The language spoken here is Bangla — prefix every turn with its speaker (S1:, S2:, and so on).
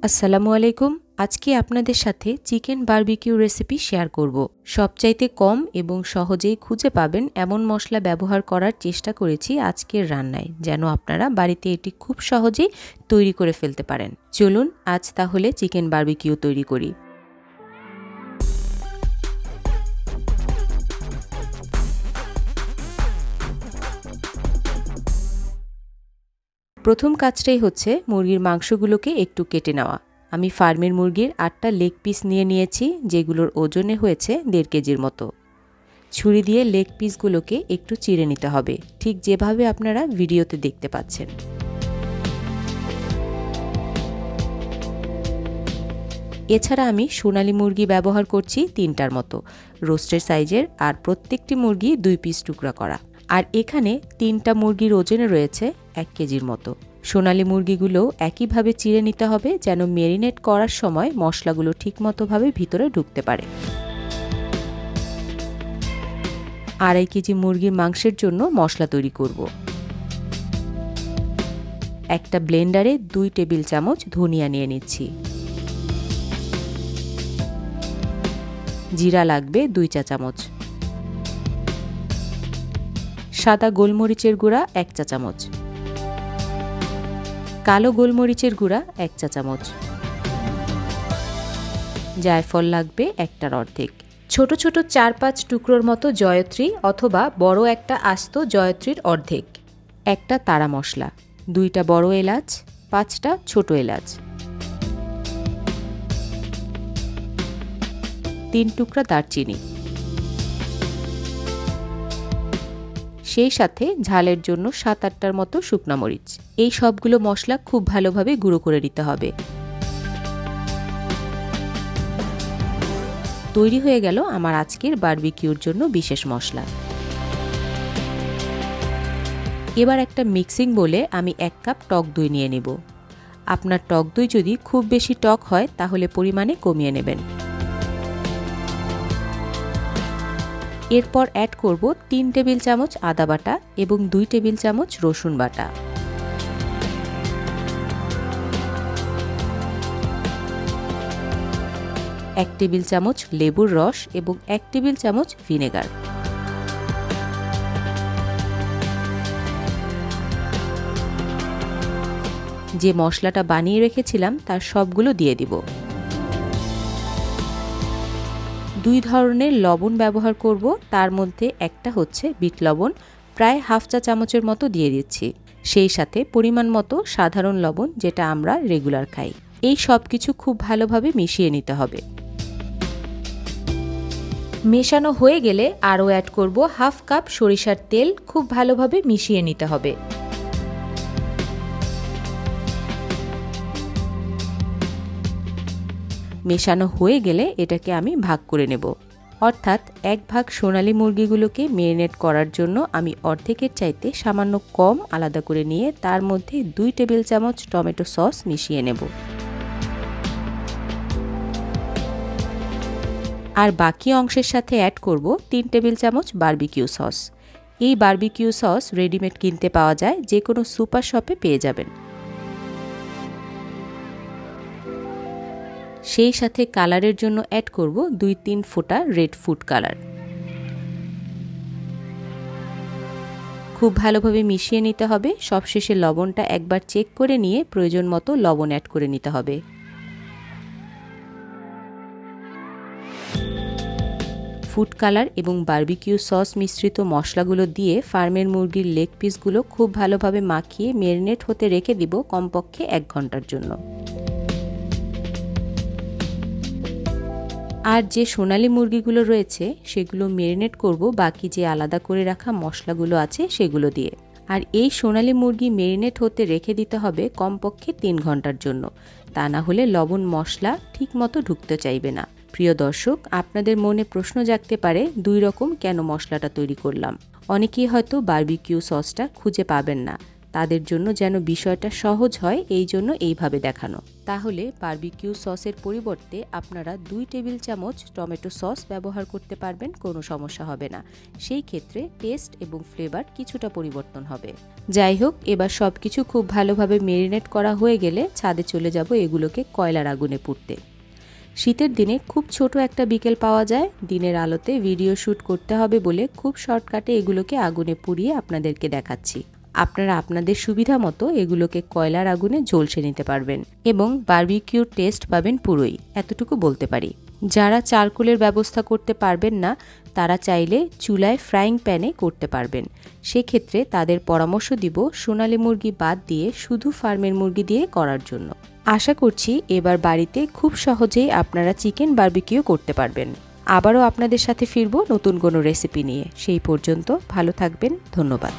S1: আসসালামু আলাইকুম। আজকে আপনাদের সাথে চিকেন বারবিকিউ রেসিপি শেয়ার করব। সবচাইতে কম এবং সহজেই খুঁজে পাবেন এমন মশলা ব্যবহার করার চেষ্টা করেছি আজকের রান্নায়, যেন আপনারা বাড়িতে এটি খুব সহজেই তৈরি করে ফেলতে পারেন। চলুন আজ তাহলে চিকেন বারবিকিউ তৈরি করি। প্রথম কাজটাই হচ্ছে মুরগির মাংসগুলোকে একটু কেটে নেওয়া। আমি ফার্মের মুরগির 8টা লেগ পিস নিয়েছি, যেগুলোর ওজনে হয়েছে 1.5 কেজির মতো। ছুরি দিয়ে লেগ পিসগুলোকে একটু চিড়ে নিতে হবে, ঠিক যেভাবে আপনারা ভিডিওতে দেখতে পাচ্ছেন। এছাড়া আমি সোনালী মুরগি ব্যবহার করছি 3টার মতো, রোস্টের সাইজের, আর প্রত্যেকটি মুরগি 2 পিস টুকরা করা। আর এখানে 3টা মুরগির ওজনে রয়েছে 1 কেজির মতো। সোনালী মুরগিগুলো একইভাবে চিড়ে নিতে হবে, যেন ম্যারিনেট করার সময় মশলাগুলো ঠিকমতোভাবে ভিতরে ঢুকতে পারে। 2.5 কেজি মুরগির মাংসের জন্য মশলা তৈরি করব। একটা ব্লেন্ডারে 2 টেবিল চামচ ধনিয়া নিয়ে নিচ্ছি। জিরা লাগবে 2 চা চামচ। সাদা গোলমরিচের গুঁড়া 1 চা চামচ। কালো গোলমরিচের গুঁড়া 1 চা চামচ। জায়ফল লাগবে 1টার অর্ধেক। ছোট ছোট 4-5 টুকরোর মতো জয়ত্রী অথবা বড় একটা আস্ত জয়ত্রীর অর্ধেক। একটা তারা মশলা, 2টা বড় এলাচ, 5টা ছোট এলাচ, 3 টুকরা দারচিনি, সেই সাথে ঝালের জন্য 7-8টার মতো শুকনা মরিচ। এই সবগুলো মশলা খুব ভালোভাবে গুঁড়ো করে নিতে হবে। তৈরি হয়ে গেল আমার আজকের বারবিকিউর জন্য বিশেষ মশলা। এবার একটা মিক্সিং বোলে আমি 1 কাপ টক দই নিয়ে নেব। আপনার টক দই যদি খুব বেশি টক হয় তাহলে পরিমাণে কমিয়ে নেবেন। এরপর অ্যাড করব 3 টেবিল চামচ আদা বাটা এবং 2 টেবিল চামচ রসুন বাটা। এক টেবিল চামচ লেবুর রস এবং 1 টেবিল চামচ ভিনেগার। যে মশলাটা বানিয়ে রেখেছিলাম তার সবগুলো দিয়ে দিব। 2 ধরনের লবণ ব্যবহার করব, তার মধ্যে একটা হচ্ছে বিট লবণ, প্রায় 1/2 চা চামচের মতো দিয়ে দিচ্ছি। সেই সাথে পরিমাণ মতো সাধারণ লবণ, যেটা আমরা রেগুলার খাই। এই সব কিছু খুব ভালোভাবে মিশিয়ে নিতে হবে। মেশানো হয়ে গেলে আরও অ্যাড করব 1/2 কাপ সরিষার তেল। খুব ভালোভাবে মিশিয়ে নিতে হবে। মেশানো হয়ে গেলে এটাকে আমি ভাগ করে নেব, অর্থাৎ 1 ভাগ সোনালী মুরগিগুলোকে ম্যারিনেট করার জন্য আমি অর্ধেকের চাইতে সামান্য কম আলাদা করে নিয়ে তার মধ্যে 2 টেবিল চামচ টমেটো সস মিশিয়ে নেব। আর বাকি অংশের সাথে অ্যাড করব 3 টেবিল চামচ বারবিকিউ সস। এই বারবিকিউ সস রেডিমেড কিনতে পাওয়া যায়, যে কোনো সুপার শপে পেয়ে যাবেন। সেই সাথে কালারের জন্য অ্যাড করব 2-3 ফোঁটা রেড ফুড কালার। খুব ভালোভাবে মিশিয়ে নিতে হবে। সবশেষে লবণটা একবার চেক করে নিয়ে প্রয়োজন মতো লবণ অ্যাড করে নিতে হবে। ফুড কালার এবং বারবিকিউ সস মিশ্রিত মশলাগুলো দিয়ে ফার্মের মুরগির লেগ পিসগুলো খুব ভালোভাবে মাখিয়ে ম্যারিনেট হতে রেখে দিব কমপক্ষে 1 ঘন্টার জন্য। আর যে সোনালী মুরগিগুলো রয়েছে সেগুলো ম্যারিনেট করব বাকি যে আলাদা করে রাখা মশলাগুলো আছে সেগুলো দিয়ে। আর এই সোনালী মুরগি ম্যারিনেট হতে রেখে দিতে হবে কমপক্ষে 3 ঘন্টার জন্য, তা না হলে লবণ মশলা ঠিকমতো ঢুকতে চাইবে না। প্রিয় দর্শক, আপনাদের মনে প্রশ্ন জাগতে পারে 2 রকম কেন মশলাটা তৈরি করলাম। অনেকেই হয়তো বারবিকিউ সসটা খুঁজে পাবেন না, তাদের জন্য যেন বিষয়টা সহজ হয়, এই জন্য এইভাবে দেখানো। তাহলে বারবিকিউ সসের পরিবর্তে আপনারা 2 টেবিল চামচ টমেটো সস ব্যবহার করতে পারবেন, কোনো সমস্যা হবে না। সেই ক্ষেত্রে টেস্ট এবং ফ্লেভার কিছুটা পরিবর্তন হবে। যাই হোক, এবার সব কিছু খুব ভালোভাবে মেরিনেট করা হয়ে গেলে ছাদে চলে যাব এগুলোকে কয়লার আগুনে পুড়তে। শীতের দিনে খুব ছোট একটা বিকেল পাওয়া যায়, দিনের আলোতে ভিডিও শ্যুট করতে হবে বলে খুব শর্টকাটে এগুলোকে আগুনে পুড়িয়ে আপনাদেরকে দেখাচ্ছি। আপনারা আপনাদের সুবিধা মতো এগুলোকে কয়লার আগুনে ঝলসে নিতে পারবেন এবং বারবিকিউর টেস্ট পাবেন পুরোই, এতটুকু বলতে পারি। যারা চারকোলের ব্যবস্থা করতে পারবেন না তারা চাইলে চুলায় ফ্রাইং প্যানে করতে পারবেন। সেক্ষেত্রে তাদের পরামর্শ দিব সোনালী মুরগি বাদ দিয়ে শুধু ফার্মের মুরগি দিয়ে করার জন্য। আশা করছি এবার বাড়িতে খুব সহজেই আপনারা চিকেন বারবিকিউ করতে পারবেন। আবারও আপনাদের সাথে ফিরবো নতুন কোনো রেসিপি নিয়ে। সেই পর্যন্ত ভালো থাকবেন, ধন্যবাদ।